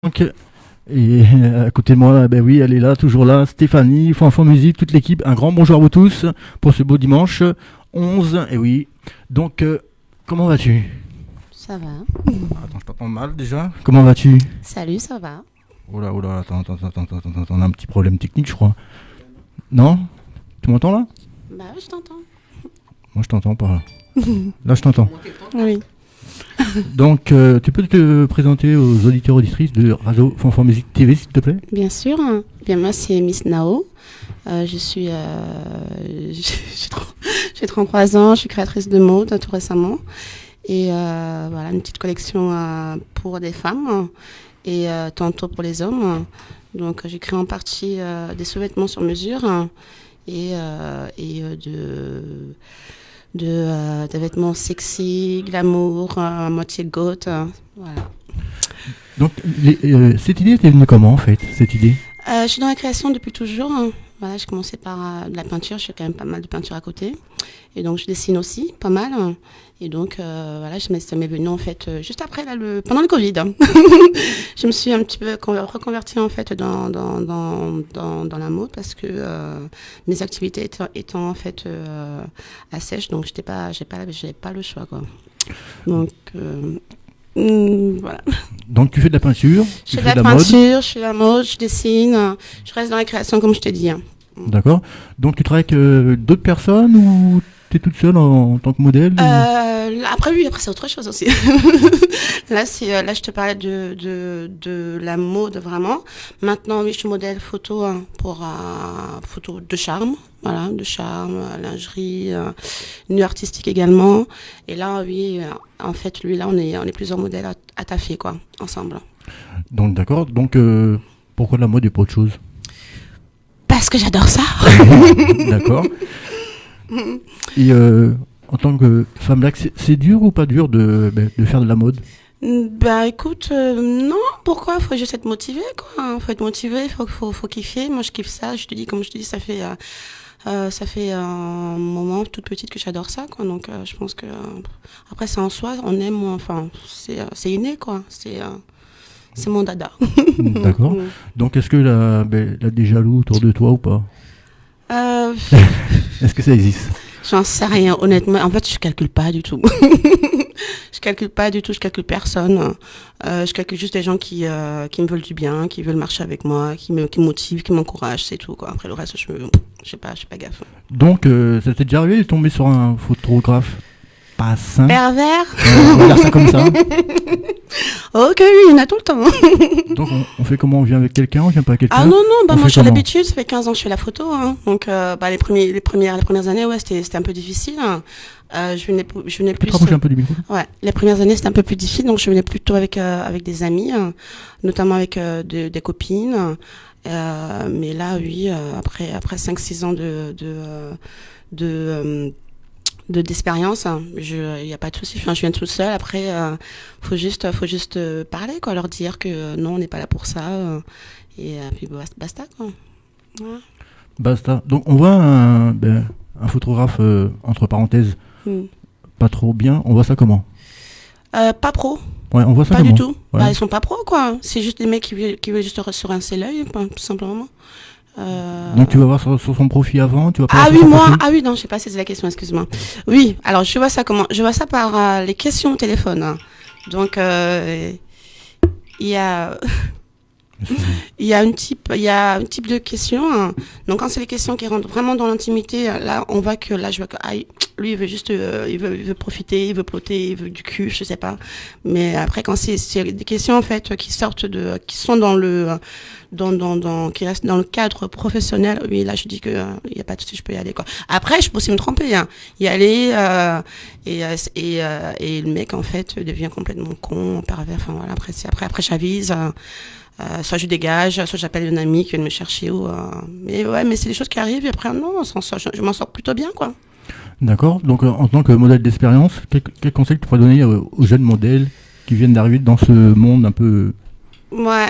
Donc, et à côté de moi, ben oui, elle est là, toujours là, Stéphanie, Fanfan Musique, toute l'équipe. Un grand bonjour à vous tous pour ce beau dimanche 11. Et oui, donc, comment vas-tu? Ça va. Attends, je t'entends mal déjà. Comment vas-tu? Salut, ça va. Oh là, attends, on a un petit problème technique, je crois. Non? Tu m'entends là? Bah oui, je t'entends. Moi, je t'entends pas là. Là, je t'entends. Oui. Donc, tu peux te présenter aux auditeurs auditrices de Radio Fanfan Musique TV, s'il te plaît? Bien sûr. Bien, moi, c'est Miss Nao. J'ai 33 ans, je suis créatrice de mode tout récemment. Et voilà, une petite collection pour des femmes et tantôt pour les hommes. Donc, j'ai créé en partie des sous-vêtements sur mesure et des vêtements sexy, glamour, à moitié goth. Voilà. Donc, cette idée t'est venue comment en fait, cette idée? Je suis dans la création depuis toujours. Voilà, j'ai commencé par de la peinture, je fais quand même pas mal de peinture à côté. Et donc je dessine aussi, pas mal. Et donc voilà, ça m'est venu en fait juste après, là, pendant le Covid. Je me suis un petit peu reconvertie en fait dans la mode parce que mes activités étant en fait à sèche, donc j'avais pas le choix quoi. Donc voilà. Donc tu fais de la peinture, je fais de la peinture, je fais de la mode, je dessine, je reste dans la création comme je te dis. D'accord. Donc tu travailles avec d'autres personnes ou tu es toute seule en tant que modèle Après c'est autre chose aussi. Là je te parlais de la mode vraiment. Maintenant oui, je suis modèle photo pour photo de charme, voilà, de charme, lingerie, nu artistique également. Et là oui, en fait lui là on est plusieurs modèles à taffer quoi, ensemble. Donc d'accord. Donc pourquoi la mode et pas autre chose? Parce que j'adore ça. D'accord. Et en tant que femme là, c'est dur ou pas dur de faire de la mode? Bah écoute, non, pourquoi? Faut juste être motivé quoi. Faut être motivé, faut kiffer. Moi je kiffe ça. Je te dis, comme je te dis, ça fait un moment toute petite que j'adore ça quoi. Donc je pense que après c'est en soi, on aime, enfin c'est inné quoi. C'est mon dada. D'accord. Donc est-ce que là des jaloux autour de toi ou pas? Est-ce que ça existe? J'en sais rien, honnêtement. En fait, je calcule pas du tout. Je calcule personne. Je calcule juste des gens qui me veulent du bien, qui veulent marcher avec moi, qui me motivent, qui m'encouragent, c'est tout quoi. Après le reste, je sais pas gaffe. Donc ça t'est déjà arrivé de tomber sur un photographe pas sain? Pervers? On va dire ça comme ça. Ok, oui, il y en a tout le temps. Donc on fait comment? On vient avec quelqu'un? On vient pas avec quelqu'un? Ah non, moi je suis comment? l'habitude, ça fait 15 ans que je fais la photo. Donc les premières années, ouais, c'était un peu difficile. Je venais plus. Tu peux te rapprocher un peu du micro? Ouais, les premières années c'était un peu plus difficile, donc je venais plutôt avec des amis, notamment avec des copines. Mais là, oui, après 5-6 ans d'expérience, il y a pas de souci. Je viens toute seule. Après, faut juste parler, quoi, leur dire que non, on n'est pas là pour ça. Et puis basta, quoi. Ouais. Basta. Donc on voit un photographe entre parenthèses pas trop bien. On voit ça comment? Pas pro. Ouais, on voit ça pas comment? Du tout. Ouais. Bah, ils sont pas pro, quoi. C'est juste des mecs qui veulent juste se rincer l'œil, tout simplement. Donc tu vas voir sur son profil avant, tu vas pas non, je sais pas, c'est la question, excuse-moi. Oui, alors je vois ça comment? Je vois ça par les questions au téléphone. Donc il y a un type de questions. Donc quand c'est les questions qui rentrent vraiment dans l'intimité, là on voit que je vois que lui il veut juste il veut profiter, il veut ploter, il veut du cul, je sais pas. Mais après quand c'est des questions en fait qui sont qui restent dans le cadre professionnel, oui là je dis que il y a pas de souci, je peux y aller quoi. Après je peux aussi me tromper, y aller et le mec en fait devient complètement con, pervers, enfin voilà, après j'avise. Soit je dégage, soit j'appelle une amie qui vient me chercher. Mais c'est des choses qui arrivent et après, non, je m'en sors plutôt bien, quoi. D'accord. Donc, en tant que modèle d'expérience, quel conseil tu pourrais donner aux jeunes modèles qui viennent d'arriver dans ce monde un peu... Ouais.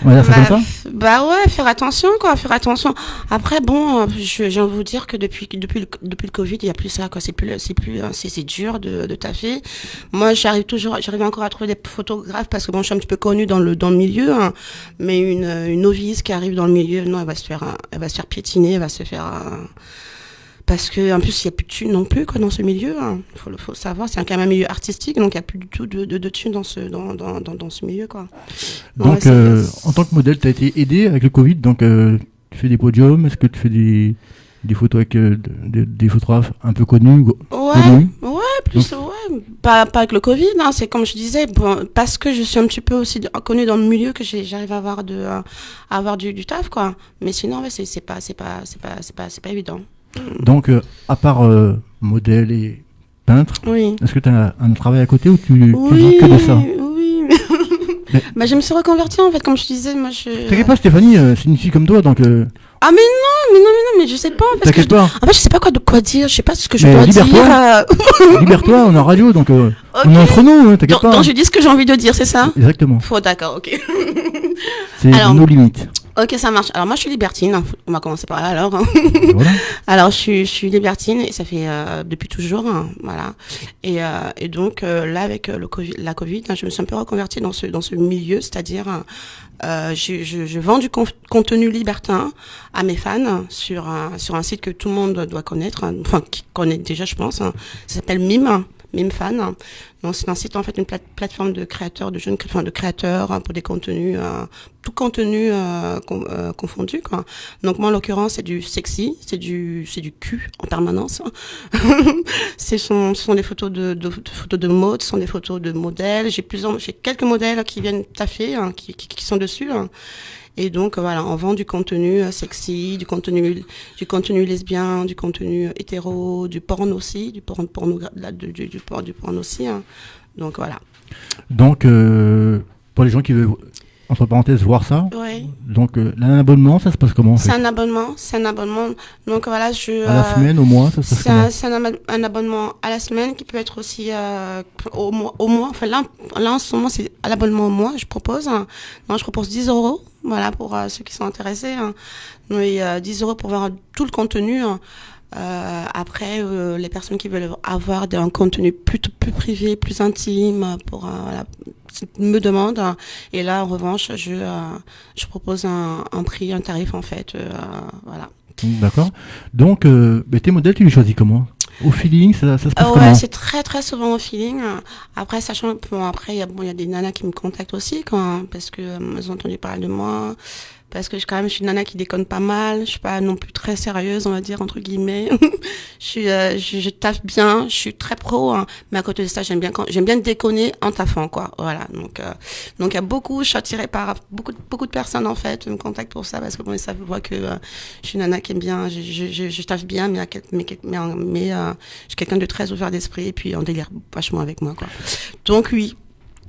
Ouais, c'est comme ça. Bah ouais, faire attention quoi, faire attention. Après bon, j'ai envie de vous dire que depuis le Covid, il y a plus ça quoi, c'est dur de taffer. Moi, j'arrive encore à trouver des photographes parce que bon, je suis un petit peu connue dans le milieu, hein, mais une novice qui arrive dans le milieu, non, elle va se faire piétiner, elle va se faire parce que en plus il n'y a plus de thunes non plus quoi dans ce milieu, hein. Faut savoir, c'est quand même un milieu artistique, donc il n'y a plus du tout de thunes dans ce milieu quoi. Donc Ouais, en tant que modèle, tu as été aidé avec le Covid, donc tu fais des podiums, est-ce que tu fais des photos avec des photographes un peu connus, connus plus ouais, pas avec le Covid, hein, c'est comme je disais, bon, parce que je suis un petit peu aussi connue dans le milieu que j'arrive à avoir du taf quoi. Mais sinon ouais, c'est pas évident. Donc à part modèle et peintre, Oui. est-ce que tu as un travail à côté ou tu vis Oui, que de ça? oui. Mais- Bah, je me suis reconvertie en fait, comme je disais, moi je. T'inquiète pas, Stéphanie, c'est une fille comme toi, donc Ah mais je sais pas parce que t'inquiète pas. en fait je sais pas quoi dire, je sais pas ce que je Mais dois libère-toi. dire. Libère-toi, on est en radio, donc on est entre nous, hein, t'inquiète pas. Donc je dis ce que j'ai envie de dire, c'est ça? Exactement, D'accord, ok. c'est Alors- nos limites. Ok, ça marche. Alors moi je suis libertine, hein. On va commencer par là alors. Voilà. Alors je suis libertine et ça fait depuis toujours, hein, voilà. Et donc là avec la Covid, hein, je me suis un peu reconvertie dans ce milieu, c'est-à-dire je vends du contenu libertin à mes fans sur un site que tout le monde doit connaître, hein, enfin qui connaît déjà je pense. Hein. Ça s'appelle Mime Fan. Donc c'est un site en fait une plateforme de créateurs de créateurs hein, pour des contenus tout contenu confondu quoi. Donc moi en l'occurrence c'est du sexy, c'est du cul en permanence. Ce sont des photos photos de mode, ce sont des photos de modèles, j'ai quelques modèles qui viennent taffer hein, qui sont dessus. Hein. Et donc voilà, on vend du contenu sexy, du contenu lesbien, du contenu hétéro, du porn aussi, du porn aussi. Hein. Donc voilà. Donc pour les gens qui veulent entre parenthèses voir ça, Ouais. donc un abonnement, ça se passe comment en fait? C'est un abonnement. Donc voilà, À la semaine, au mois, ça se passe comment? c'est un abonnement à la semaine qui peut être aussi au mois. Enfin là en ce moment c'est à l'abonnement au mois. Je propose. Hein. Non, je propose 10 €. Voilà pour ceux qui sont intéressés. Hein. Oui, 10 € pour voir tout le contenu. Hein. Après, les personnes qui veulent avoir un contenu plus privé, plus intime, voilà, me demandent. Hein. Et là, en revanche, je propose un tarif en fait. Voilà. D'accord. Donc tes modèles, tu les choisis comment? Au feeling, ça se passe Ouais, comment? c'est très très souvent au feeling. Après, sachant que après il y a des nanas qui me contactent aussi parce que elles ont entendu parler de moi. Parce que je suis une nana qui déconne pas mal. Je suis pas non plus très sérieuse, on va dire entre guillemets. Je taffe bien, je suis très pro, hein, mais à côté de ça, j'aime bien déconner en taffant quoi. Voilà. Donc il y a je suis attirée par beaucoup de personnes en fait me contactent pour ça parce que bon, ça voit que je suis une nana qui aime bien, je taffe bien, mais je suis quelqu'un de très ouvert d'esprit et puis on délire vachement avec moi quoi. Donc oui.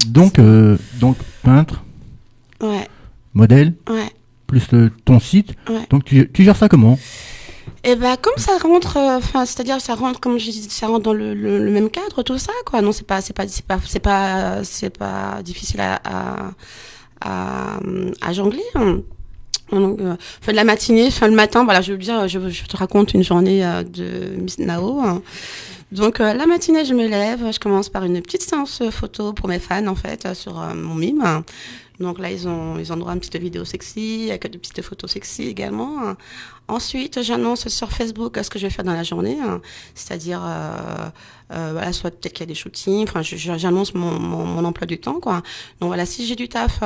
Donc peintre, Ouais. modèle, Ouais. plus ton site. Ouais. Donc tu gères ça comment? Et ben comme ça rentre, c'est-à-dire ça rentre comme je dis, ça rentre dans le même cadre tout ça quoi. Non c'est pas difficile à jongler. Hein. Donc, fin de la matinée, fin le matin, voilà, je veux dire, je te raconte une journée de Miss Nao. Hein. Donc la matinée, je me lève, je commence par une petite séance photo pour mes fans en fait sur mon mime. Donc là, ils ont droit à une petite vidéo sexy, avec des petites photos sexy également. Ensuite, j'annonce sur Facebook ce que je vais faire dans la journée, hein. C'est-à-dire, voilà, soit peut-être qu'il y a des shootings, enfin, j'annonce mon emploi du temps, quoi. Donc voilà, si j'ai du taf,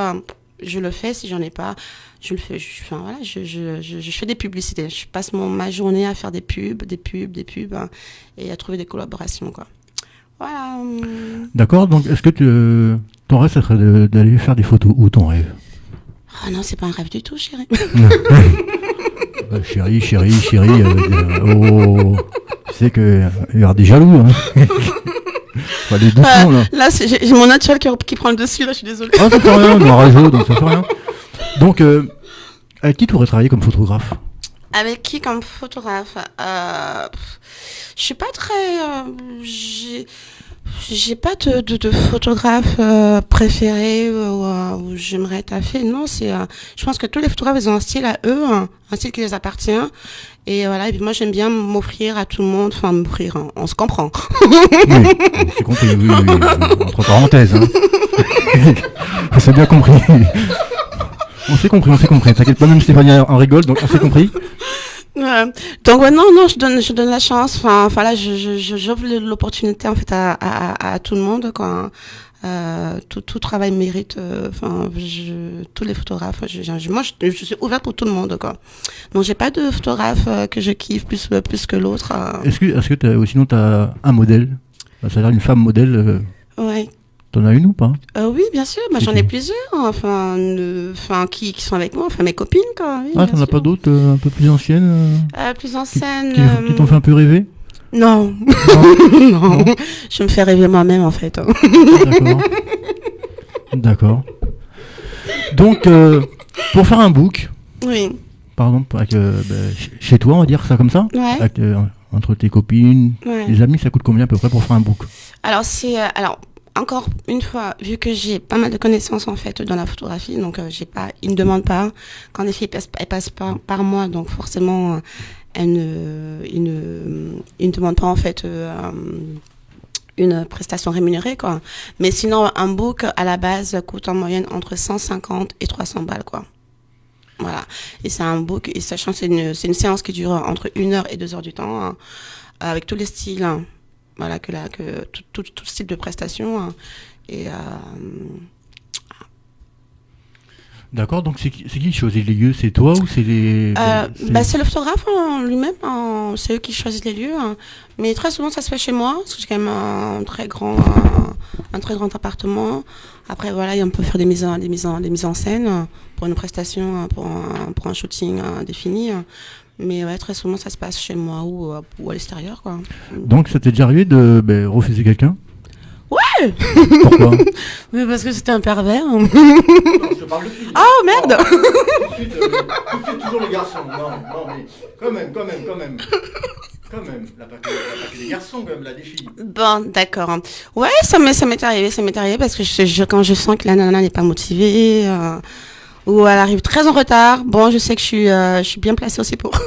je le fais. Si j'en ai pas, je le fais. Enfin voilà, je fais des publicités. Je passe ma journée à faire des pubs, hein, et à trouver des collaborations, quoi. Voilà. D'accord. Donc est-ce que ton rêve, ça serait d'aller faire des photos? Où ton rêve? Ah non, c'est pas un rêve du tout, chérie. Chérie. Oh, tu sais qu'il y aura des jaloux. Hein. Faut aller doucement là. Là, j'ai mon naturel qui prend le dessus. Là, je suis désolée. Ah, ça fait rien, on est en radio, donc ça fait rien. Donc, avec qui tu aurais travaillé comme photographe? Avec qui comme photographe? Je suis pas très. J'ai pas de photographe préféré où j'aimerais taffer. Non, je pense que tous les photographes ils ont un style à eux, un style qui les appartient. Et voilà. Et puis moi j'aime bien m'offrir à tout le monde. Enfin m'offrir, hein, on se comprend. Oui, c'est compris, oui, oui, oui, entre parenthèses. Hein. On s'est bien compris. On s'est compris. T'inquiète pas, même Stéphanie en rigole, donc on s'est compris. Ouais. Donc ouais, non, je donne la chance. Enfin là, j'offre l'opportunité en fait à tout le monde quoi. Tout travail mérite. Tous les photographes. Moi, je suis ouverte pour tout le monde quoi. Donc j'ai pas de photographe que je kiffe plus que l'autre. Est-ce que sinon t'as un modèle? Ça a l'air une femme modèle. Ouais. T'en as une ou pas? Oui, bien sûr. Bah, j'en ai plusieurs. Qui sont avec moi. Enfin, mes copines quoi. Oui, Ah, t'en as pas d'autres un peu plus anciennes plus anciennes. qui t'ont fait un peu rêver? Non. Non. Non. Je me fais rêver moi-même en fait. D'accord. D'accord. Donc, pour faire un book, Oui. par exemple, chez toi, on va dire ça comme ça, Ouais. avec, entre tes copines, Ouais. les amis, ça coûte combien à peu près pour faire un book? Alors encore une fois, vu que j'ai pas mal de connaissances en fait dans la photographie, donc ils ne demandent pas. Quand les filles elles passent par moi, donc forcément ils ne demandent pas en fait une prestation rémunérée quoi. Mais sinon un book à la base coûte en moyenne entre 150 et 300 balles quoi. Voilà. Et c'est un book, et sachant que c'est une séance qui dure entre 1 heure et 2 heures du temps, hein, avec tous les styles, hein, voilà, tout style de prestation, hein, et D'accord, donc c'est qui choisit les lieux? C'est toi ou c'est les... c'est le photographe en lui-même, hein, c'est eux qui choisissent les lieux, hein. Mais très souvent ça se fait chez moi, parce que j'ai quand même un très grand appartement. Après voilà, on peut faire des mises en scène pour une prestation, pour un shooting défini. Mais ouais, très souvent ça se passe chez moi ou à l'extérieur quoi. Donc ça t'est déjà arrivé de refuser quelqu'un? Ouais. Pourquoi? Mais parce que c'était un pervers. Non, je te parle de filles. Oh merde. Tout de suite, toujours les garçons. Non, mais quand même. Quand même, la pas que des garçons, quand même, là, des filles. Bon, d'accord. Ouais, ça m'est arrivé parce que quand je sens que la nana n'est pas motivée, ou elle arrive très en retard, bon, je sais que je suis bien placée aussi pour.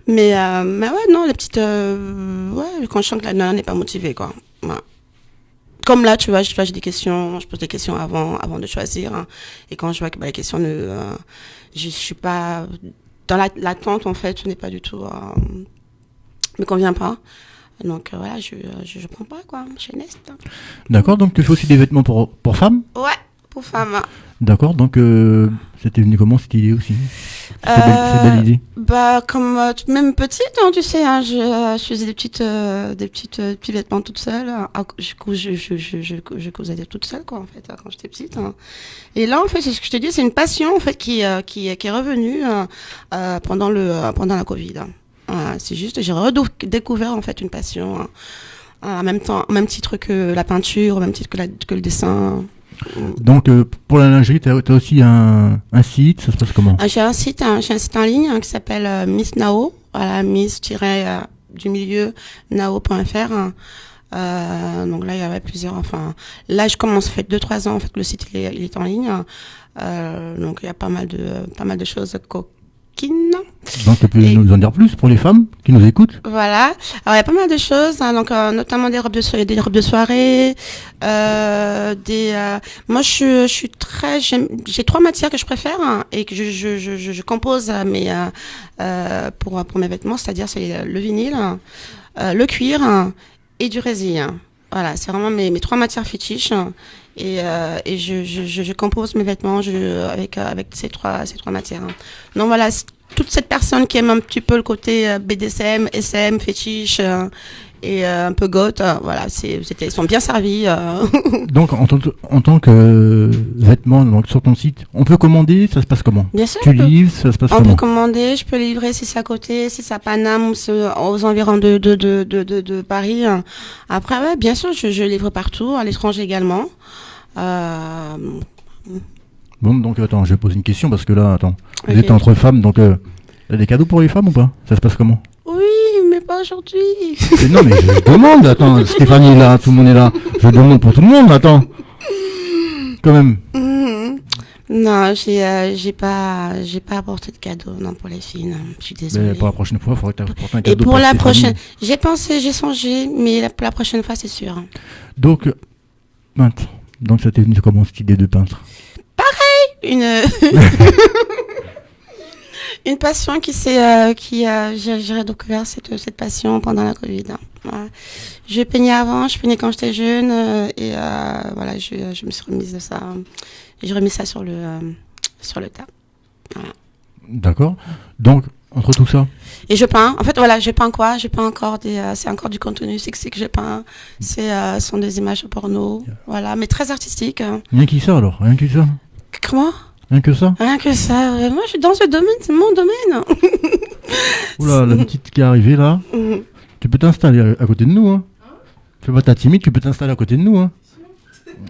mais ouais, non, les petites, ouais, quand je sens que la nana n'est pas motivée, quoi. Ouais. Comme là, tu vois, j'ai des questions, je pose des questions avant de choisir, hein. Et quand je vois que les questions je suis pas dans l'attente en fait, ce n'est pas du tout, me convient pas. Donc voilà, je prends pas quoi, je suis honnête. D'accord, donc tu fais aussi des vêtements pour femmes? Ouais, pour femmes. D'accord, donc c'était venu comment cette idée aussi? Cette belle idée? Comme même petite, hein, tu sais, hein, je faisais des petits vêtements toute seule. Je cousais toute seule quoi en fait quand j'étais petite. Hein. Et là en fait, c'est ce que je te dis, c'est une passion en fait qui est revenue pendant la Covid. C'est juste, j'ai redécouvert en fait une passion, hein, en même temps, au même titre que la peinture, au même titre que le dessin. Donc pour la lingerie, tu as aussi un site, ça se passe comment? J'ai un site en ligne qui s'appelle Miss Nao, voilà, du milieu nao.fr. Donc là il y avait plusieurs, enfin là je commence, ça fait 2-3 ans en fait que le site il est en ligne. Donc il y a pas mal de choses coquines. Donc tu peux nous en dire plus pour les femmes qui nous écoutent? Voilà. Alors il y a pas mal de choses, hein, donc notamment des robes de soirée, moi j'ai 3 matières que je préfère, hein, et que je compose pour mes vêtements, c'est-à-dire c'est le vinyle, le cuir, et du résil. Voilà, c'est vraiment mes 3 matières fétiches. Et je compose mes vêtements avec ces trois matières. Donc voilà, toute cette personne qui aime un petit peu le côté BDSM, SM, fétiche et un peu goth, voilà, ils sont bien servis. Donc en tant que vêtements, donc sur ton site, on peut commander, ça se passe comment? Bien sûr. Tu livres, ça se passe comment? On peut commander, je peux livrer si c'est à côté, si c'est à Paname ou aux environs de Paris. Après, ouais, bien sûr, je livre partout, à l'étranger également. Bon, donc attends, je vais poser une question parce que là, attends, vous Ok. êtes entre femmes, donc il y a des cadeaux pour les femmes ou pas? Ça se passe comment? Oui, mais pas aujourd'hui. Mais non, mais je demande. Attends, Stéphanie est là, tout le monde est là. Je demande pour tout le monde, attends. Quand même. Non, j'ai pas apporté de cadeau, non, pour les filles, non. Je suis désolée. Mais pour la prochaine fois, il faudrait que tu apportes un cadeau. Et pour la Stéphanie. prochaine, j'ai pensé, j'ai songé, mais pour la prochaine fois, c'est sûr. Donc, peintre. Donc, ça t'est venu comment cette idée de peintre? Une une passion j'ai découvert cette passion pendant la Covid. Hein. Voilà. Je peignais avant, je peignais quand j'étais jeune et voilà, je me suis remise de ça. J'ai remis ça sur le tas. Voilà. D'accord. Donc, entre tout ça. Et je peins. En fait, voilà, je peins quoi? Je peins encore c'est encore du contenu sexy que je peins. Ce sont des images porno. Voilà, mais très artistiques. Hein. Rien qui ça alors, rien que ça. Comment? Rien que ça. Rien que ça. Moi, je suis dans ce domaine, c'est mon domaine. Oula, la petite qui est arrivée là. Tu peux t'installer à côté de nous, hein. Fais pas ta timide, tu peux t'installer à côté de nous, hein.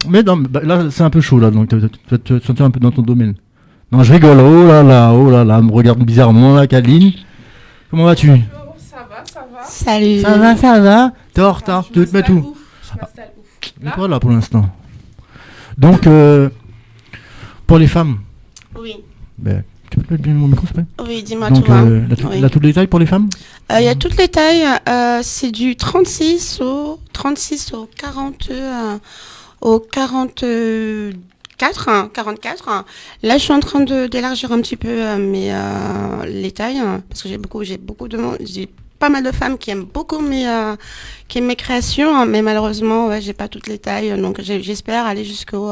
Mais non, bah, là, c'est un peu chaud là, donc tu vas te sentir un peu dans ton domaine. Non, je rigole. Oh là là, elle me regarde bizarrement là, Kaline. Comment vas-tu? Ça va. Salut. Ça va. T'es en retard, tu veux te mettre où? Je m'installe ouf. Mais toi là pour l'instant. Donc, pour les femmes, Oui. ben, tu peux mettre bien mon micro, s'il te plaît? Oui, dis-moi Donc, tout. il y a tous les détails pour les femmes? Il y a toutes les tailles. C'est du 36 au 40, au 44. 44. Là, je suis en train d'élargir un petit peu les tailles parce que j'ai beaucoup de monde. J'ai pas mal de femmes qui aiment beaucoup mes créations, hein, mais malheureusement, ouais, j'ai pas toutes les tailles. Donc, j'espère aller jusqu'au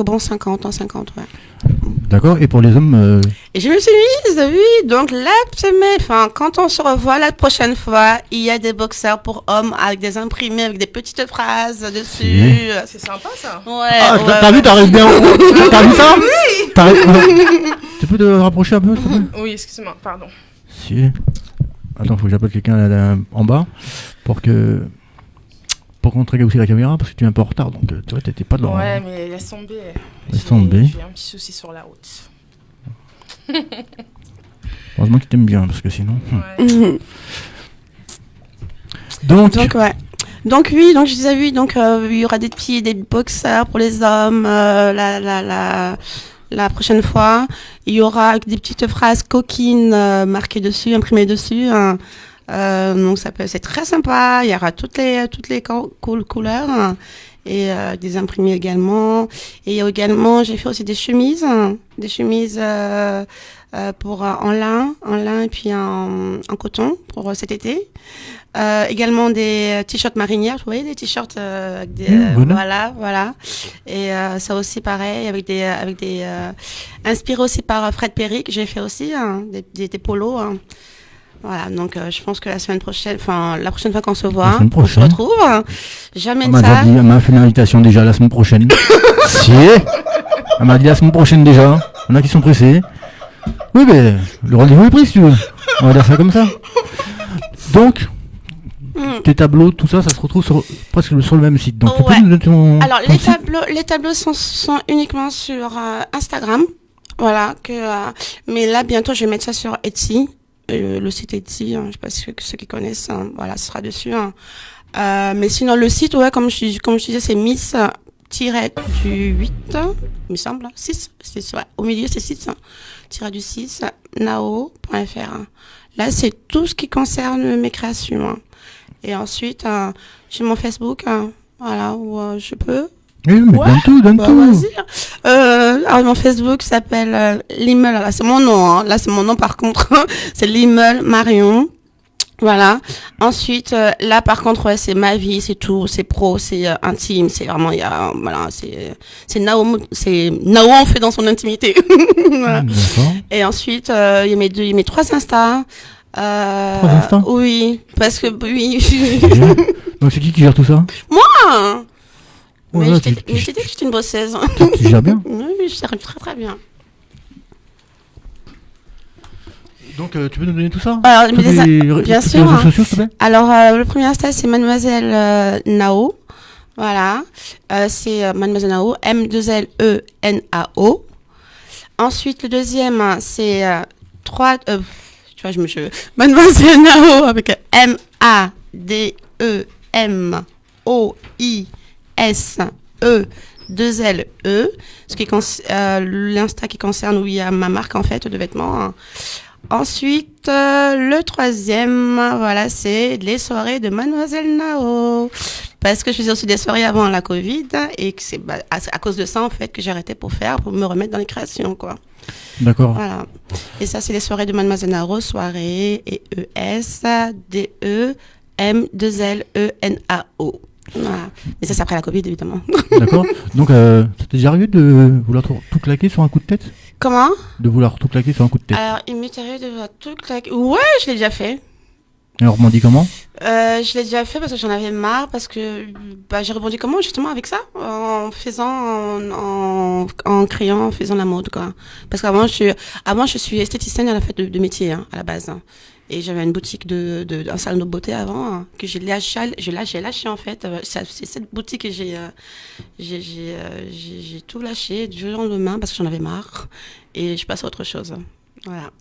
bon 50, en 50, ouais. D'accord, et pour les hommes Et je me suis mise, oui, donc quand on se revoit la prochaine fois, il y a des boxers pour hommes avec des imprimés, avec des petites phrases dessus. C'est sympa ça. Ouais. Ah, ouais, t'as vu, ouais. t'arrives bien. T'as vu ça? Oui. Tu peux te rapprocher un peu, s'il te plaît? Oui, excuse-moi, pardon. Si. Attends, faut que j'appelle quelqu'un là, en bas pour qu'on te regarde aussi la caméra parce que tu es un peu en retard, donc tu vois, t'étais pas dans. Ouais, mais laisse tomber. Laisse tomber. J'ai un petit souci sur la route. Heureusement que tu t'aimes bien parce que sinon. Ouais. Donc, Ouais. Donc oui, donc je disais oui, donc il y aura des pieds, des boxers pour les hommes la prochaine fois. Il y aura des petites phrases coquines marquées dessus, imprimées dessus. Hein. Donc c'est très sympa. Il y aura toutes les couleurs hein, et des imprimés également. Et il y a également, j'ai fait aussi des chemises pour en lin et puis en coton pour cet été. Également des t-shirts marinières, vous voyez, des t-shirts avec des voilà. Et ça aussi pareil avec des inspiré aussi par Fred Perry que j'ai fait aussi hein, des polos. Hein. Voilà, donc je pense que la prochaine fois qu'on se voit, on se retrouve. J'amène ça. Elle m'a fait une invitation déjà la semaine prochaine. Si. Elle m'a dit la semaine prochaine déjà. Il y en a qui sont pressés. Oui, mais le rendez-vous est pris si tu veux. On va dire ça comme ça. Donc, tes tableaux, tout ça, ça se retrouve presque sur le même site. Donc, tu peux nous donner Alors, les tableaux sont uniquement sur Instagram. Voilà. Mais là, bientôt, je vais mettre ça sur Etsy. Le site Etsy, hein, je sais pas si ceux qui connaissent, hein, voilà, ce sera dessus. Hein. Mais sinon, le site, ouais, comme je disais, c'est Miss-8, il me semble, 6, ouais. Au milieu, c'est 6, du 6, nao.fr. Hein. Là, c'est tout ce qui concerne mes créations. Hein. Et ensuite, j'ai mon Facebook, hein, voilà, où je peux. Oui, mais donne tout. Vas-y. Alors, mon Facebook s'appelle Limmel. Là, c'est mon nom. Hein. Là, c'est mon nom par contre. C'est Limmel Marion. Voilà. Ensuite, là, par contre, ouais, c'est ma vie, c'est tout, c'est pro, c'est intime, c'est vraiment, c'est Nao, on fait dans son intimité. Voilà. Et ensuite, il y a mes 3 Insta. 3 Insta? Oui, parce que oui. Donc, c'est qui gère tout ça? Moi. Oh, mais là, je t'ai dit que j'étais une bosseuse. Tu gères bien? Oui, je gère très très bien. Donc, tu peux nous donner tout ça? Alors, bien sûr. Les réseaux sociaux, s'il te plaît? Alors, le premier Insta, c'est Mademoiselle Nao. Voilà. C'est Mademoiselle Nao, M2LENAO. Ensuite, le deuxième, c'est Tu vois, Mademoiselle Nao avec Mademoiselle, 2LE, l'Insta qui concerne où il y a ma marque en fait de vêtements. Hein. Ensuite, le troisième, voilà, c'est les soirées de Mademoiselle Nao. Parce que je faisais aussi des soirées avant la Covid et que c'est à cause de ça en fait que j'ai arrêté pour me remettre dans les créations quoi. D'accord. Voilà. Et ça c'est les soirées de Mademoiselle Nao, soirée et ESDEM2LENAO. Voilà. Mais ça c'est après la Covid évidemment. D'accord. Donc, ça t'est déjà arrivé de vouloir tout claquer sur un coup de tête? Comment? De vouloir tout claquer sur un coup de tête. Alors il m'est arrivé de vouloir tout claquer. Ouais, je l'ai déjà fait. Et on rebondit comment? Je l'ai déjà fait parce que j'en avais marre, parce que j'ai rebondi comment justement avec ça, en créant, en faisant la mode quoi. Parce qu'avant je suis esthéticienne à la fête de métier hein, à la base. Hein. Et j'avais une boutique un salon de beauté avant hein, que j'ai lâché en fait. C'est cette boutique que j'ai tout lâché du jour au lendemain parce que j'en avais marre et je passe à autre chose. Voilà.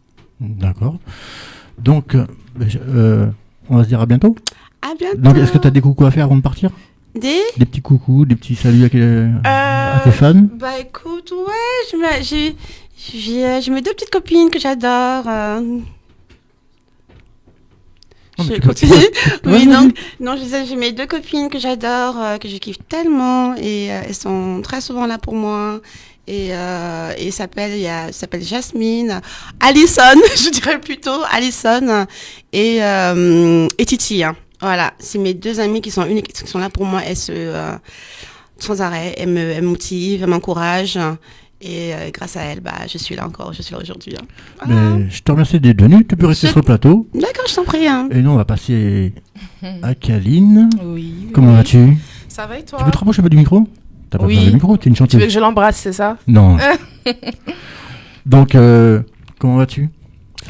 D'accord. Donc, on va se dire à bientôt. À bientôt. Donc, est-ce que tu as des coucous à faire avant de partir? Des petits coucous, des petits saluts à tes fans? Bah écoute, ouais, j'ai mes deux petites copines que j'adore. Je continue. Oui, donc, non, je disais, j'ai mes deux copines que j'adore, que je kiffe tellement et elles sont très souvent là pour moi. Et s'appelle Jasmine, Alison, je dirais plutôt Alison et Titi. Hein. Voilà, c'est mes deux amies qui sont uniques, qui sont là pour moi. Elles sans arrêt, elles me motivent, elles m'encouragent. Et grâce à elles, je suis là encore, je suis là aujourd'hui. Hein. Voilà. Mais je te remercie d'être venu. Tu peux rester sur le plateau. D'accord, je t'en prie. Hein. Et nous, on va passer à Kaline. Oui. Comment vas-tu? Ça va et toi? Tu peux te rapprocher un peu du micro? T'as pas besoin du micro, t'es une chanteuse. Tu veux que je l'embrasse, c'est ça? Non. Donc, comment vas-tu?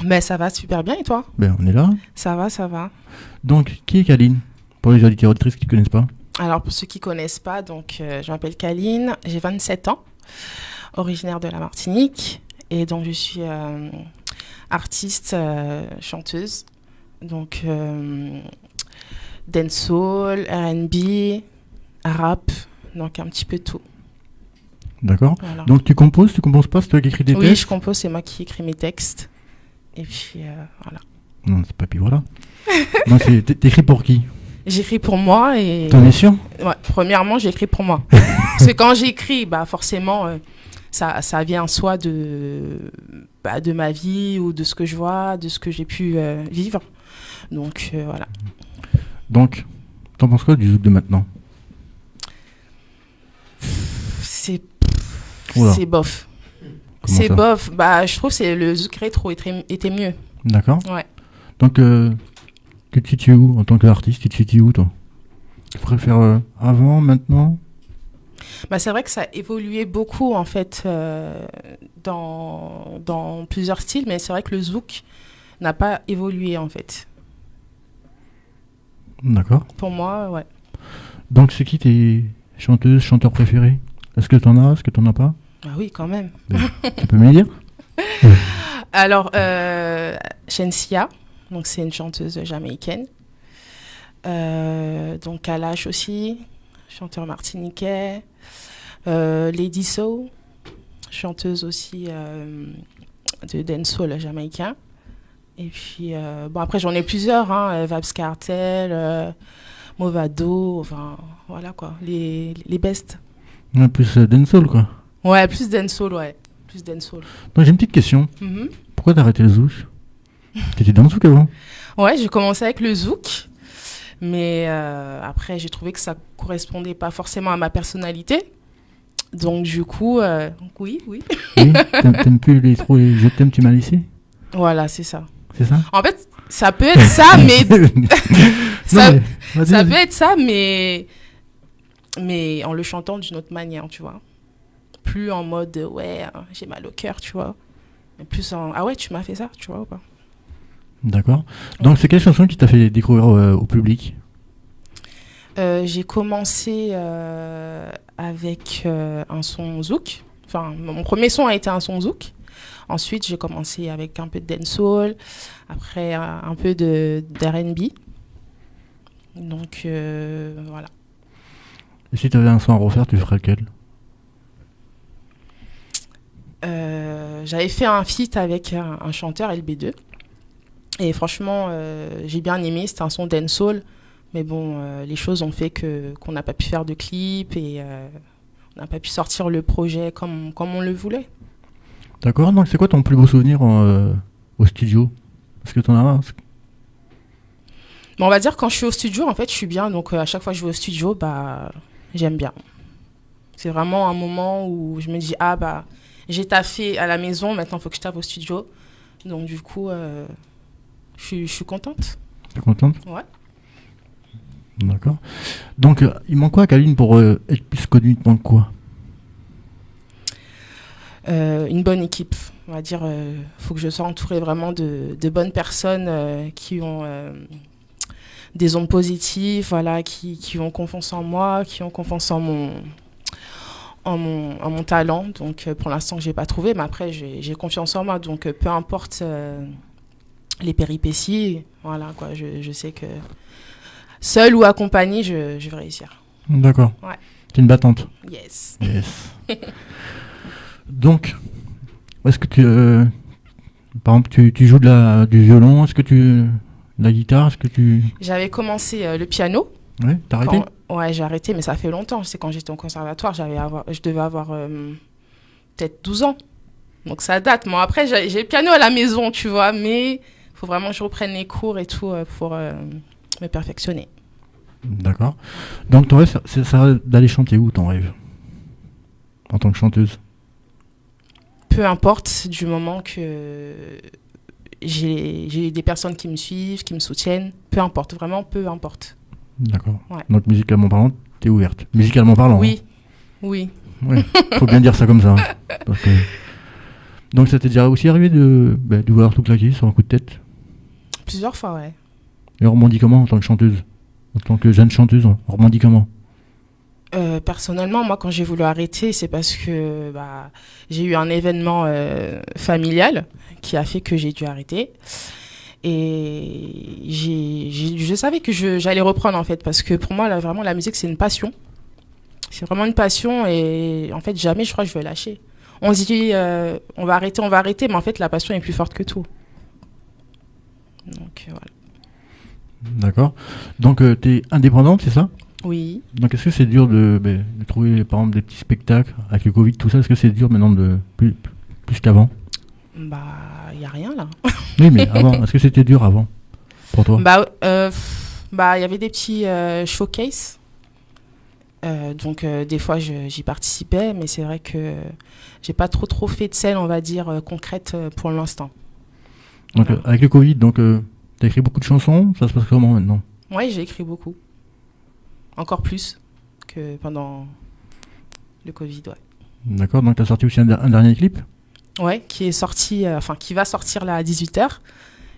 Ben, ça va super bien et toi? Ben, on est là. Ça va, ça va. Donc, qui est Kaline? Pour les auditeurs et auditrices qui ne connaissent pas. Alors, pour ceux qui ne connaissent pas, donc, je m'appelle Kaline, j'ai 27 ans, originaire de la Martinique. Et donc, je suis artiste, chanteuse. Donc, dancehall, R&B, rap, donc un petit peu tout. D'accord. Voilà. Donc, tu composes pas, c'est toi qui écris des textes? Oui, je compose, c'est moi qui écris mes textes. Et puis, voilà. Non, c'est pas puis voilà. Non, t'écris pour qui? J'écris pour moi et... T'en es sûr? Ouais, premièrement, j'écris pour moi. Parce que quand j'écris, forcément, ça vient soit de ma vie ou de ce que je vois, de ce que j'ai pu vivre. Donc, voilà. Donc, t'en penses quoi du zouk de maintenant? C'est bof. Comment c'est ça? bof. Je trouve que le zouk rétro était mieux. D'accord. Ouais. Donc, tu te situes où en tant qu'artiste? Tu te situes où, toi? Tu préfères avant, maintenant? C'est vrai que ça a évolué beaucoup, en fait, dans plusieurs styles, mais c'est vrai que le zouk n'a pas évolué, en fait. D'accord. Pour moi, ouais. Donc, c'est qui tes chanteuses, chanteurs préférés? Est-ce que t'en as? Est-ce que t'en as pas? Ah oui, quand même. Tu peux me le dire? Alors, Shensia, donc c'est une chanteuse jamaïcaine. Donc Kalash aussi, chanteur martiniquais. Lady So, chanteuse aussi de dancehall jamaïcain. Et puis, après j'en ai plusieurs, hein, Vybz Kartel, Movado, enfin voilà quoi, les best. Plus dancehall, quoi. Ouais, plus dancehall, ouais. Plus dancehall. Donc, j'ai une petite question. Mm-hmm. Pourquoi t'as arrêté le zouk? T'étais dans le zouk avant? Ouais, j'ai commencé avec le zouk. Mais après, j'ai trouvé que ça correspondait pas forcément à ma personnalité. Donc, du coup, oui. Oui, t'aimes plus les je t'aime, tu m'as laissé? Voilà, c'est ça. C'est ça? En fait, ça peut être ça, mais... ça peut être ça, mais en le chantant d'une autre manière, tu vois. Plus en mode, ouais, j'ai mal au cœur, tu vois. Mais plus en, ah ouais, tu m'as fait ça, tu vois ou pas? D'accord. Donc, c'est quelle chanson qui t'a fait découvrir au public? J'ai commencé avec un son zouk. Enfin, mon premier son a été un son zouk. Ensuite, j'ai commencé avec un peu de dancehall, après un peu d'R&B. Donc, voilà. Et si tu avais un son à refaire, tu ferais lequel? J'avais fait un feat avec un chanteur, LB2. Et franchement, j'ai bien aimé. C'était un son dancehall. Mais bon, les choses ont fait qu'on n'a pas pu faire de clip et on n'a pas pu sortir le projet comme on le voulait. D'accord, donc c'est quoi ton plus beau souvenir au studio? Est-ce que tu en as un? Bon, on va dire quand je suis au studio, en fait, je suis bien. Donc à chaque fois que je vais au studio, bah, j'aime bien. C'est vraiment un moment où je me dis, ah bah, j'ai taffé à la maison, maintenant il faut que je taffe au studio. Donc du coup, je suis contente. T'es contente? Ouais. D'accord. Donc, il manque quoi à Caline pour être plus connu? Il manque quoi? Une bonne équipe. On va dire, faut que je sois entourée vraiment de bonnes personnes qui ont des ondes positives, voilà, qui ont confiance en moi, qui ont confiance en mon talent. Donc, pour l'instant, je n'ai pas trouvé, mais après, j'ai confiance en moi. Donc, peu importe les péripéties, voilà, quoi, je sais que seule ou accompagnée, je vais réussir. D'accord. Ouais. T'es une battante. Yes. Yes. Donc, est-ce que par exemple, tu joues du violon? Est-ce que de la guitare? Est-ce que tu... J'avais commencé le piano. Ouais, t'as arrêté? Ouais, j'ai arrêté, mais ça fait longtemps. C'est quand j'étais au conservatoire, je devais avoir peut-être 12 ans. Donc ça date. Bon, après, j'ai le piano à la maison, tu vois, mais il faut vraiment que je reprenne les cours et tout pour me perfectionner. D'accord. Donc ton rêve, ça d'aller chanter où, ton rêve? En tant que chanteuse? Peu importe, du moment que j'ai des personnes qui me suivent, qui me soutiennent. Peu importe, vraiment peu importe. D'accord. Ouais. Donc musicalement parlant, t'es ouverte. Musicalement parlant. Oui, oui. Ouais. Faut bien dire ça comme ça. Parce que... Donc ça t'est déjà aussi arrivé de vouloir tout claquer sur un coup de tête? Plusieurs fois, ouais. Et on rebondit comment en tant que chanteuse? En tant que jeune chanteuse, on rebondit comment? Personnellement, moi, quand j'ai voulu arrêter, c'est parce que j'ai eu un événement familial qui a fait que j'ai dû arrêter. Et je savais que j'allais reprendre, en fait, parce que pour moi, là, vraiment, la musique, c'est une passion. C'est vraiment une passion et en fait, jamais, je crois que je vais lâcher. On se dit, on va arrêter, mais en fait, la passion est plus forte que tout. Donc, voilà. D'accord. Donc t'es indépendante, c'est ça? Oui. Donc est-ce que c'est dur de trouver par exemple des petits spectacles avec le Covid, tout ça? Est-ce que c'est dur maintenant plus qu'avant? Bah, il n'y a rien là. Oui, mais avant, est-ce que c'était dur avant pour toi? Il y avait des petits showcases. Donc des fois j'y participais, mais c'est vrai que j'ai pas trop fait de scène, on va dire, concrète pour l'instant. Donc Voilà. avec le Covid, t'as écrit beaucoup de chansons, ça se passe comment maintenant? Oui, j'ai écrit beaucoup. Encore plus que pendant le Covid, ouais. D'accord, donc t'as sorti aussi un dernier clip? Ouais, qui est sorti, qui va sortir là à 18h.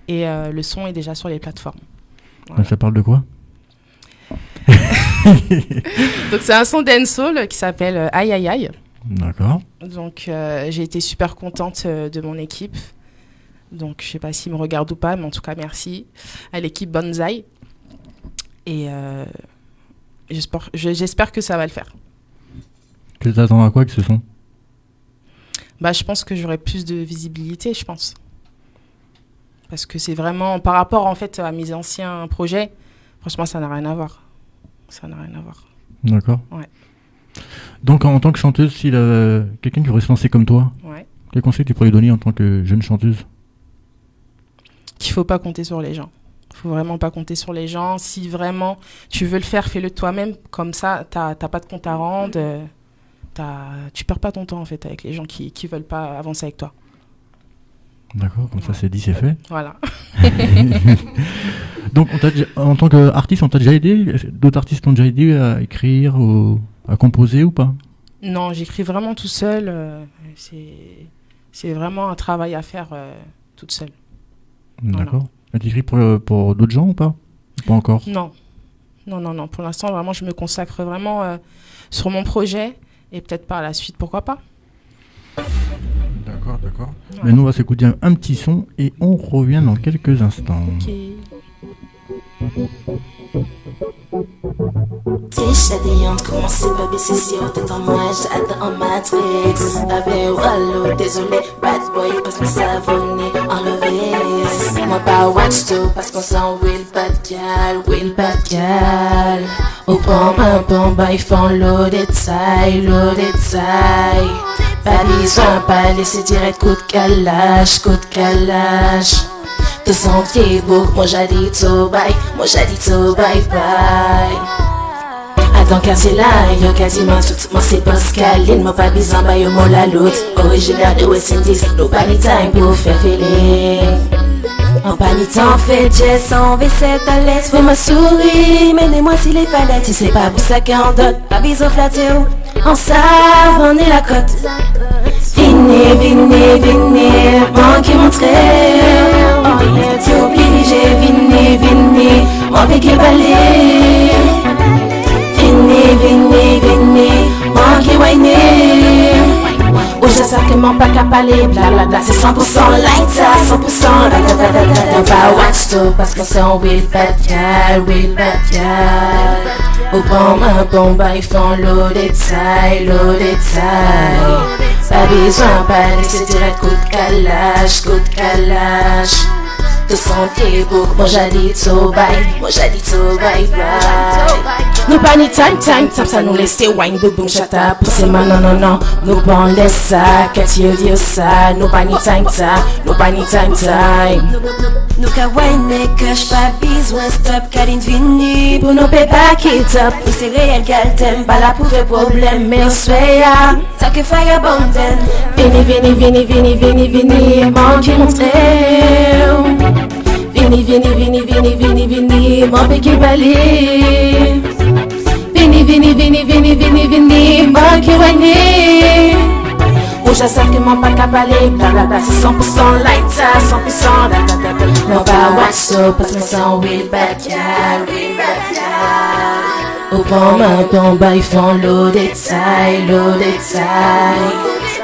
Et le son est déjà sur les plateformes. Voilà. Donc ça parle de quoi? Donc c'est un son dancehall qui s'appelle Aïe Aïe Aïe. D'accord. Donc j'ai été super contente de mon équipe. Donc je sais pas s'ils me regardent ou pas, mais en tout cas merci à l'équipe Banzai. Et j'espère que ça va le faire. Tu t'attends à quoi avec ce son? Je pense que j'aurai plus de visibilité, je pense. Parce que c'est vraiment par rapport en fait à mes anciens projets, franchement ça n'a rien à voir. Ça n'a rien à voir. D'accord. Ouais. Donc en tant que chanteuse, s'il y a quelqu'un qui voudrait se lancer comme toi, Ouais. quel conseil tu pourrais lui donner en tant que jeune chanteuse? Qu'il faut pas compter sur les gens. Faut vraiment pas compter sur les gens. Si vraiment tu veux le faire, fais-le toi-même. Comme ça, t'as pas de compte à rendre. Tu perds pas ton temps en fait avec les gens qui veulent pas avancer avec toi. D'accord, comme ça c'est dit, c'est fait. Voilà. Donc en tant qu'artiste, on t'a déjà aidé? D'autres artistes t'ont déjà aidé à écrire ou à composer ou pas? Non, j'écris vraiment tout seul. C'est vraiment un travail à faire toute seule. D'accord. Et t'écris pour d'autres gens ou pas? Pas encore? Non. Pour l'instant, vraiment, je me consacre vraiment sur mon projet et peut-être par la suite, pourquoi pas. D'accord. D'accord. Mais nous, on va s'écouter un petit son et on revient dans quelques instants. Ok. T'es déante, comment c'est pas baisser si haut t'es en moi, j'attends en Matrix. Avec Wallo, désolé, bad boy, passe mon savonné, enlevé. Moi pas watch too, parce qu'on sent Will bad gal. Au bon, bah ils font loaded side. Pas besoin, pas laisser direct coup de calage. De son book, moi j'ai dit tout bye bye. Attends car c'est là, y'a quasiment tout, moi c'est Pascaline, moi pas besoin bah yo moi la loot. Originaire de West Indies, no pas ni time pour faire feeling. En pas ni temps fait Jess, en V7 à l'aise, fais ma souris. Menez-moi si les palettes, si c'est pas pour ça qu'on donne. Pas besoin flatter ou, en savon et la cote. Venez, manquez mon trait. Oh yeah, t'es obligé, venez, mon péché balai. Venez, manquez whiner. Ou j'ai simplement pas qu'à parler, blablabla, c'est 100% light, ça, 100% on va watch too, parce qu'on sent Will bad gal. Au bon, bah ils font loaded side. Pas besoin, pas laisser direct coup de calage. De son book, moi j'ai dit tout bye bye. Nous pas ni time, ça nous laisse wine, boum, shut up, poussez ma non. Nous bon laisse ça, qu'est-ce que dire ça, nous pas ni time. Nous ka wine, mais cache pas besoin, stop, Kaline fini. Pour nous pay back it up, nous c'est réel, gal, t'aimes pas là pour faire problème, mais on se fait ya, ça que fire abandon. Vini, manquez mon trait. Vini, mon péché balai. Vini, manquez whiner. Ou j'ai simplement pas qu'à parler, blablabla, c'est 100% light, ça, 100% non pas watch so, parce que c'est Will bad gal. Au bon, bah ils font loaded side.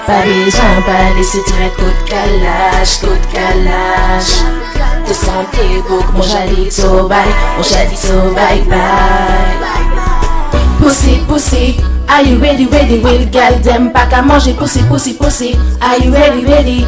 Pas besoin, pas laisser direct coup de calage. De son book, moi j'ai dit tout bye bye. Pussy, are you ready, Will gal, dem pas qu'à manger, pussy. Are you ready?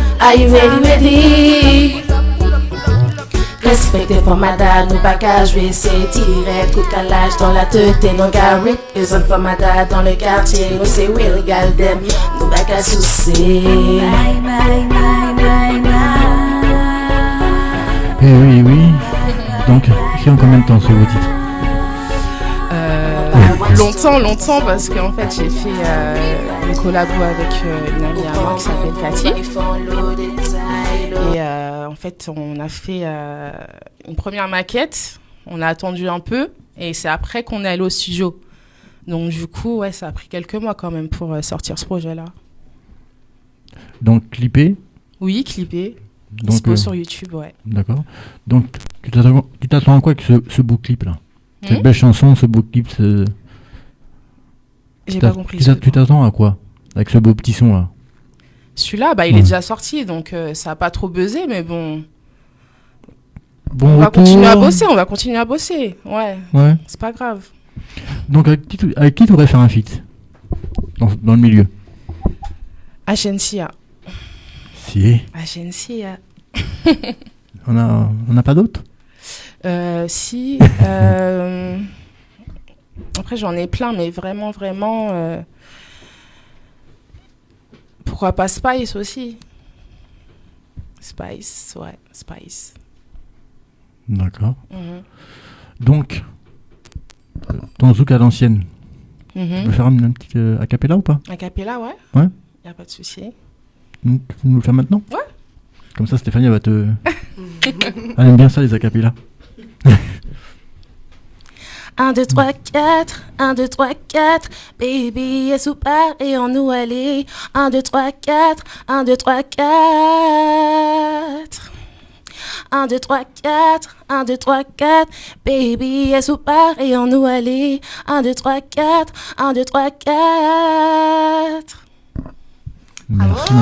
Respectez pour madame, nous pas qu'à jouer, c'est direct, coup de calage dans la tête, et nos gars, les autres pour madame dans le quartier, nous c'est Will gal, dem, nous pas qu'à soucier. Eh oui. Donc, écrit en combien de temps ce beau titre? Longtemps parce qu'en fait j'ai fait une collabo avec une amie à moi qui s'appelle Cathy. Et en fait on a fait une première maquette, on a attendu un peu et c'est après qu'on est allé au studio. Donc du coup ouais, ça a pris quelques mois quand même pour sortir ce projet-là. Donc clippé? Oui, clippé. Dispo sur YouTube, ouais. D'accord. Donc tu t'attends à quoi avec ce beau clip là? Cette belle chanson, ce beau clip, J'ai pas compris. Tu t'attends à quoi avec ce beau petit son là? Celui-là, il est déjà sorti, donc ça a pas trop buzzé, mais bon. On va continuer à bosser, ouais. C'est pas grave. Donc avec qui tu voudrais faire un feat dans le milieu? Agencia. Si. Agencia. On a pas d'autres? Si. Après, j'en ai plein, mais vraiment. Pourquoi pas Spice aussi? Spice. D'accord. Donc, ton zouk à l'ancienne, tu veux faire un petit acapella ou pas? Acapella, ouais. Ouais. Y a pas de souci. Tu nous le fais maintenant? Ouais. Comme ça, Stéphanie, elle va te... Elle aime bien ça, les acapellas. 1, 2, 3, 4, 1, 2, 3, 4, baby, est sous part et en nous aller. 1, 2, 3, 4, 1, 2, 3, 4. 1, 2, 3, 4, 1, 2, 3, 4, baby, est sous part et en nous aller. 1, 2, 3, 4, 1, 2, 3, 4. Merci.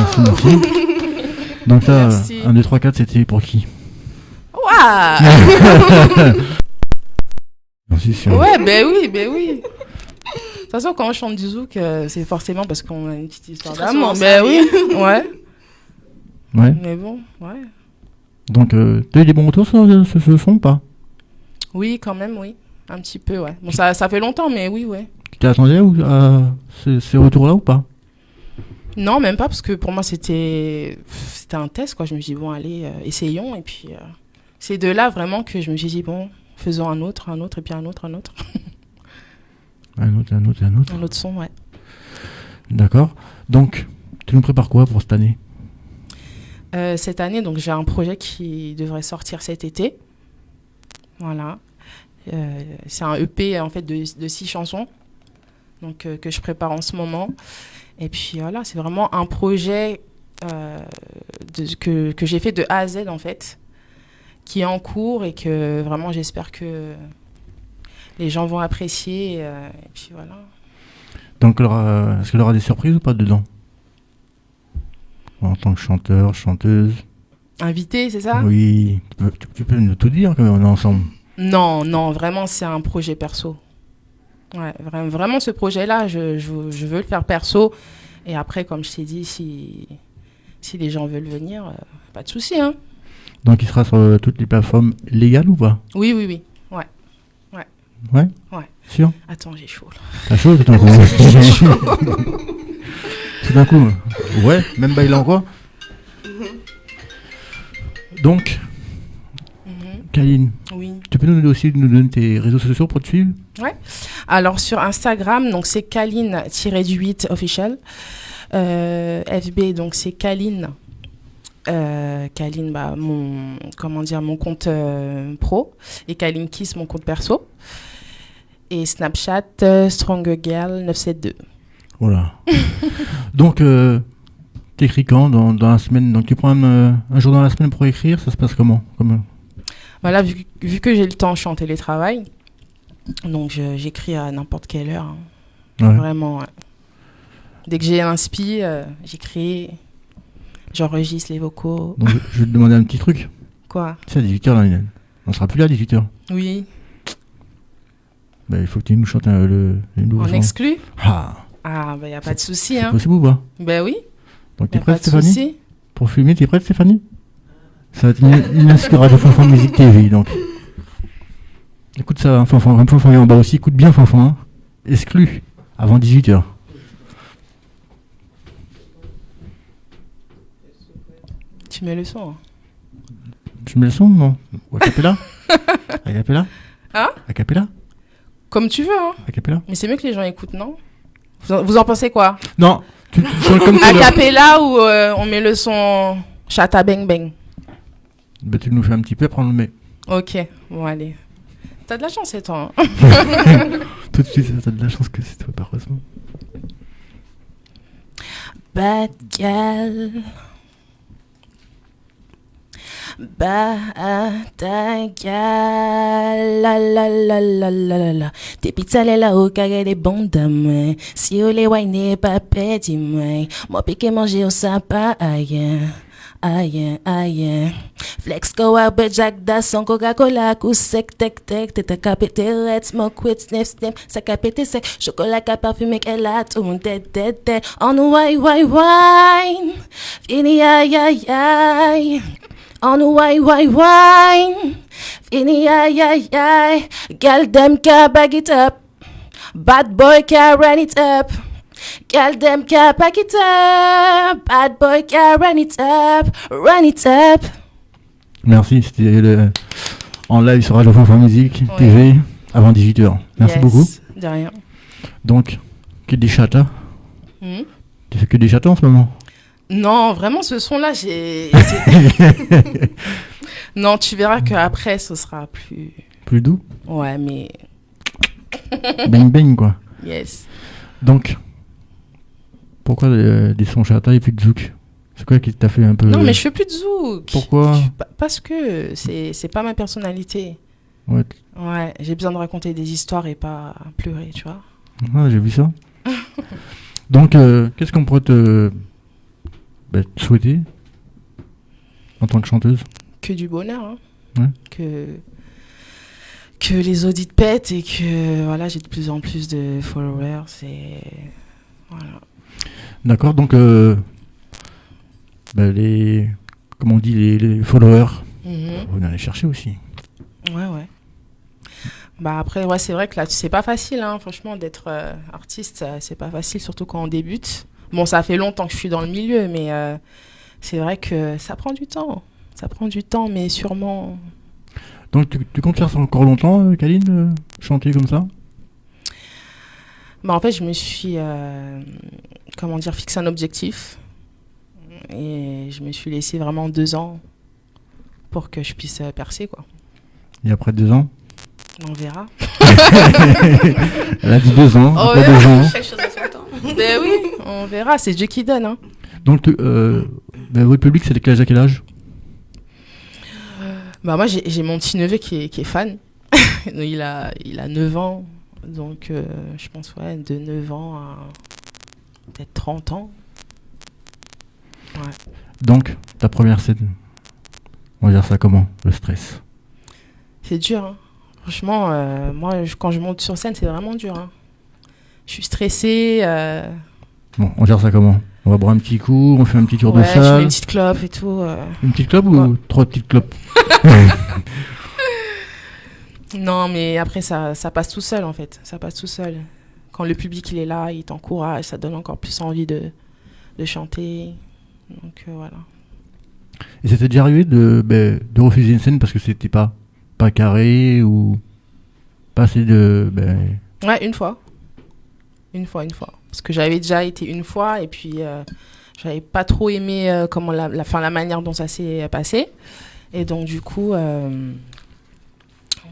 Donc ça, Merci. 1, 2, 3, 4, c'était pour qui? Waouh. Non, c'est sûr. Ouais, ben oui. De toute façon, quand on chante du zouk, c'est forcément parce qu'on a une petite histoire C'est très d'amour. souvent Ben ça, oui, ouais. Ouais. Mais bon, ouais. Donc, t'as eu des bons retours sur ce son ou pas? Oui, quand même, oui. Un petit peu, ouais. Bon, ça fait longtemps, mais oui, ouais. Tu t'attendais à ces retours-là ou pas? Non, même pas, parce que pour moi, c'était un test, quoi. Je me suis dit, bon, allez, essayons. Et puis, c'est de là, vraiment, que je me suis dit, bon, faisons un autre, et puis un autre. Un autre. Un autre son, ouais. D'accord. Donc, tu nous prépares quoi pour cette année? Cette année, donc, j'ai un projet qui devrait sortir cet été. Voilà. C'est un EP, en fait, de 6 chansons. Donc, que je prépare en ce moment. Et puis, voilà, c'est vraiment un projet que j'ai fait de A à Z, en fait, qui est en cours et que, vraiment, j'espère que les gens vont apprécier. Et puis, voilà. Donc, est-ce qu'il y aura des surprises ou pas dedans? En tant que chanteur, chanteuse? Invité, c'est ça? Oui. Tu peux nous tout dire quand même, on est ensemble. Non, vraiment, c'est un projet perso. Ouais, vraiment, ce projet-là, je veux le faire perso. Et après, comme je t'ai dit, si les gens veulent venir, pas de souci, hein. Donc, il sera sur toutes les plateformes légales ou pas? Oui. Ouais? Ouais. Sûr? Attends, j'ai chaud, là. T'as chaud tout d'un coup? Tout d'un coup? Ouais, même bailant quoi? Donc, Kaline, Oui. tu peux nous donner tes réseaux sociaux pour te suivre? Alors, sur Instagram, donc c'est Kaline-8 official. FB, donc c'est Kaline. Kaline, mon compte pro. Et Kaline Kiss, mon compte perso. Et Snapchat, StrongerGirl972. Voilà. Donc, t'écris quand dans la semaine? Donc, tu prends un jour dans la semaine pour écrire? Ça se passe comment? Voilà, vu que j'ai le temps, je suis en télétravail. Donc, j'écris à n'importe quelle heure. Hein. Ouais. Vraiment, ouais. Dès que j'ai l'inspi, j'écris, j'enregistre les vocaux. Donc, je vais te demander un petit truc. Quoi? Tu sais, à 18h, là, on sera plus là à 18h. Oui. Bah, il faut que tu nous chantes le nouveau En son. exclu? Ah, Ah, bah, y a pas de souci, c'est hein. possible ou pas? Ben oui, Donc, y t'es a pas prête, de Stéphanie? souci. Pour filmer, t'es prête, Stéphanie? Ça va être une inscrire Radio Fanfan Musique TV, donc. Écoute ça, hein, Fanfan, même Fanfan est en bas aussi, écoute bien, Fanfan. Hein. Exclu, avant 18h. Tu mets le son. Hein. Tu mets le son, non? Ou a cappella? A cappella? Hein? A cappella? Comme tu veux, hein. A cappella? Mais c'est mieux que les gens écoutent, non? Vous en pensez quoi? Non, tu chantes comme A tu cappella ou on met le son chata bang bang? Bah, tu nous fais un petit peu, après on le met. Ok, bon allez. T'as de la chance, c'est toi. Hein. Tout de suite, t'as de la chance que c'est toi, par heureusement. Bad gal. Bad gal. La la la la la la la. Des pizzas là au carré des bons dames. Si on les wine pas petit moi. Moi piqué manger au sapin aïe. Aïe, aïe. Flex go out, but Jack da son Coca-Cola, coup sec, tec, tec, t'es capété, red, smoke, quit, sniff, sniff, ça capété sec, chocolat, cap parfumé, qu'elle a, tout le monde dead, dead, dead, on nous wine, fini, aïe, aïe, aïe, on nous wine, fini, aïe, aïe, aïe, gal dem ka bag it up, bad boy ka run it up. Girl, them can pack it up. Bad boy can run it up. Run it up. Merci, c'était en live sur Radio Fanfan Musique TV avant 18h. Merci beaucoup. De rien. Donc, que des chatas. Tu fais que des chatas en ce moment? Non, vraiment, ce son-là, Non, tu verras qu'après, ce sera plus... Plus doux? Ouais, mais... Bang bang, quoi. Yes. Donc, pourquoi des sons chata et plus de zouk? C'est quoi qui t'a fait un peu... Non, mais je fais plus de zouk. Pourquoi? Parce que c'est pas ma personnalité. Ouais, Ouais, j'ai besoin de raconter des histoires et pas pleurer, tu vois. ouais, j'ai vu ça. Donc, qu'est-ce qu'on pourrait te souhaiter en tant que chanteuse? Que du bonheur, hein. Ouais. Que les audits pètent et que voilà, j'ai de plus en plus de followers. Voilà. D'accord, donc comme on dit, les followers, on vient les chercher aussi. Ouais. Bah après, ouais, c'est vrai que là, c'est pas facile, hein, franchement, d'être artiste, c'est pas facile, surtout quand on débute. Bon, ça fait longtemps que je suis dans le milieu, mais c'est vrai que ça prend du temps. Ça prend du temps, mais sûrement... Donc tu comptes faire ça encore longtemps, Kaline, chanter comme ça? Bah en fait, je me suis, fixé un objectif. Et je me suis laissé vraiment 2 ans pour que je puisse percer, quoi. Et après 2 ans? On verra. Elle a dit 2 ans. Oh, après 2 ans. Chaque chose à son temps. Ben oui, on verra, c'est Dieu qui donne, hein. Donc votre public, c'est quel âge? Bah moi, j'ai mon petit neveu qui est fan. il a 9 ans. Donc, je pense, de 9 ans à peut-être 30 ans. Ouais. Donc, ta première scène, on va dire ça comment, le stress? C'est dur, hein. Franchement, moi, quand je monte sur scène, c'est vraiment dur, hein. Je suis stressée. Bon, on gère ça comment? On va boire un petit coup, on fait un petit tour de Je mets salle. une petite clope et tout. Une petite clope ou 3 petites clopes? Non, mais après, ça passe tout seul, en fait. Ça passe tout seul. Quand le public, il est là, il t'encourage, ça donne encore plus envie de chanter. Donc, voilà. Et c'était déjà arrivé de refuser une scène parce que c'était pas carré ou pas assez de... Ouais, une fois. Parce que j'avais déjà été une fois et puis j'avais pas trop aimé comment la manière dont ça s'est passé. Et donc, du coup,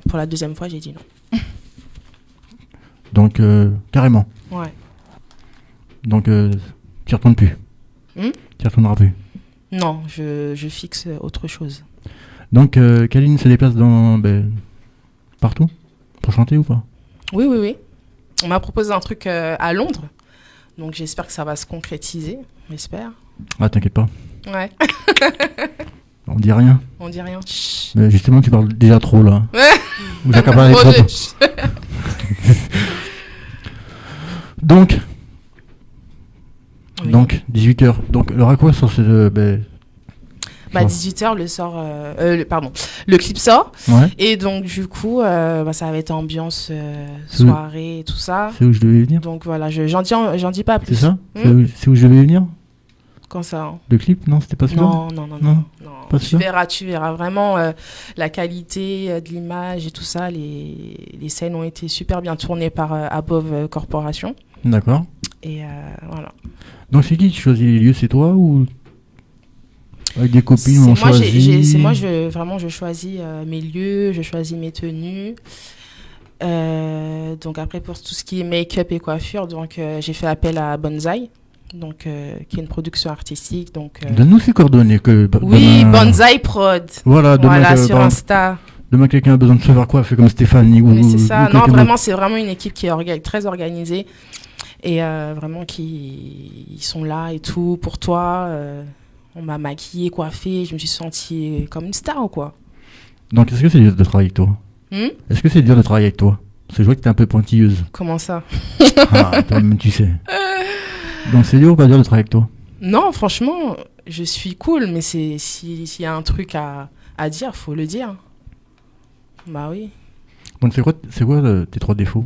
pour la deuxième fois, j'ai dit non. Donc, carrément. Ouais. Donc, tu y retournes plus. Tu y retourneras plus. Non, je fixe autre chose. Donc, Kaline se déplace partout pour chanter ou pas? Oui. On m'a proposé un truc à Londres. Donc, j'espère que ça va se concrétiser. J'espère. Ah, t'inquiète pas. Ouais. On dit rien. On dit rien. Chut. Mais justement, tu parles déjà trop, là. Ouais. Ou t'as qu'à parler trop. Donc, Oui. Donc, 18h. Donc, alors à quoi sur ce... 18h, le clip sort. Ouais. Et donc, du coup, ça va être ambiance soirée et tout ça. C'est où je devais venir? Donc, voilà, j'en dis pas plus. C'est ça? C'est où je devais venir? Quand ça, hein? Le clip? Non, c'était pas celui-là? Non. Pas Tu verras vraiment la qualité de l'image et tout ça. Les scènes ont été super bien tournées par Above Corporation. D'accord. Et voilà. Donc, c'est qui choisit les lieux? C'est toi ou... Avec des copines, on choisit? C'est moi, je choisis mes lieux, je choisis mes tenues. Donc après, pour tout ce qui est make-up et coiffure, donc j'ai fait appel à Bonsaï, donc qui est une production artistique. Donc donne-nous ses coordonnées. Oui, Bonsaï Prod. Voilà, sur Insta. Demain, quelqu'un a besoin de savoir quoi, fait comme Stéphanie. Oui, c'est ça. Non, vraiment, c'est vraiment une équipe qui est très organisée et vraiment ils sont là et tout pour toi. On m'a maquillée, coiffée, je me suis sentie comme une star, quoi. Donc, est-ce que c'est dur de travailler avec toi? Est-ce que c'est dur de travailler avec toi? Parce que je vois que t'es un peu pointilleuse. Comment ça? Ah, toi-même, tu sais. Donc, c'est dur ou pas dur de travailler avec toi? Non, franchement, je suis cool, mais s'il y a un truc à dire, faut le dire. Bah oui. Donc, c'est quoi tes 3 défauts?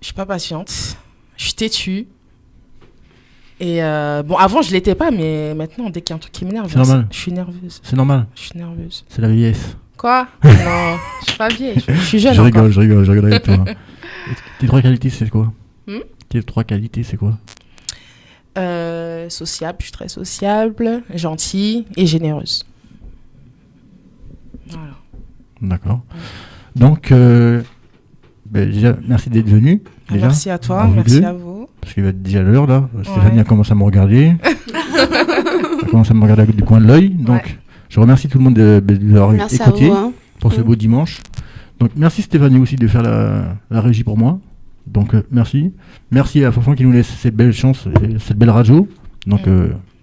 Je suis pas patiente, je suis têtue. Et avant je l'étais pas, mais maintenant dès qu'il y a un truc qui m'énerve, je suis nerveuse. C'est normal. Je suis nerveuse. C'est la vieillesse. Quoi? Non, je suis pas vieille, je suis jeune. Je rigole avec toi. Tes 3 qualités, c'est quoi? Tes 3 qualités, c'est quoi? Sociable, je suis très sociable, gentille et généreuse. Voilà. D'accord. Donc, déjà, merci d'être venu. Déjà. Merci à toi, merci à vous. Parce qu'il va être déjà l'heure là. Stéphanie a commencé à me regarder. Elle commence à me regarder du coin de l'œil. Donc, je remercie tout le monde de nous avoir écouté pour ce beau dimanche. Donc, merci Stéphanie aussi de faire la régie pour moi. Donc, merci. Merci à Fofan qui nous laisse cette belle chance, cette belle radio. Donc,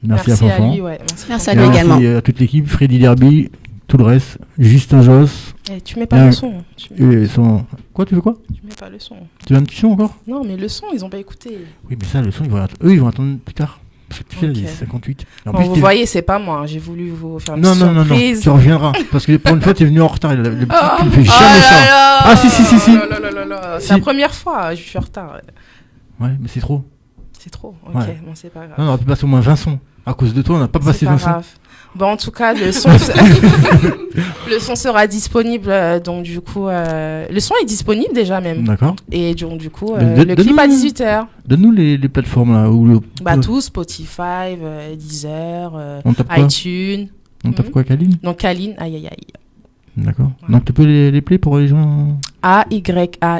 Merci à Fanfan. lui, ouais. Merci à lui également. Merci à toute l'équipe, Freddy Derby, tout le reste, Justin Joss. Tu mets pas le son. Quoi, tu veux quoi? Tu mets pas le son. Tu veux un petit son encore? Non, mais le son, ils ont pas écouté. Oui, mais ça, le son, ils vont attendre plus tard. Parce que tu sais, Ok. 58. En Bon, plus, vous voyez, c'est pas moi. J'ai voulu vous faire une non, surprise. tu reviendras. Parce que pour une fois, tu es venu en retard. Tu ne fais jamais ça. Ah, si. C'est la première fois, je suis en retard. Ouais, mais c'est trop. C'est trop. Ok, Ouais. bon, c'est pas grave. Non, on aurait pu passer au moins 20 sons. À cause de toi, on n'a pas passé C'est pas 20 sons. grave. Bon, en tout cas, le son, le son sera disponible. Donc, du coup, le son est disponible déjà même. D'accord. Et donc, du coup, Mais le clip à 18h. Donne-nous les plateformes là. Bah, tout, Spotify, Deezer, On tape quoi? iTunes. On tape quoi, Kaline? Donc, Kaline, aïe aïe aïe. D'accord. Voilà. Donc tu peux les play pour les gens.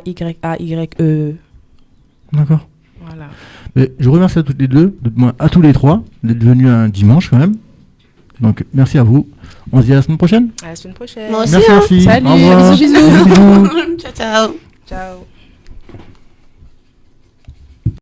A-Y-A-Y-A-Y-E. D'accord. Voilà. Mais je remercie à toutes les deux, à tous les trois, d'être venus un dimanche quand même. Donc merci à vous. On se dit à la semaine prochaine. À la semaine prochaine. Moi aussi, Merci, hein. merci. Salut. Au revoir. Bisous. Bisous. Ciao, ciao. Ciao.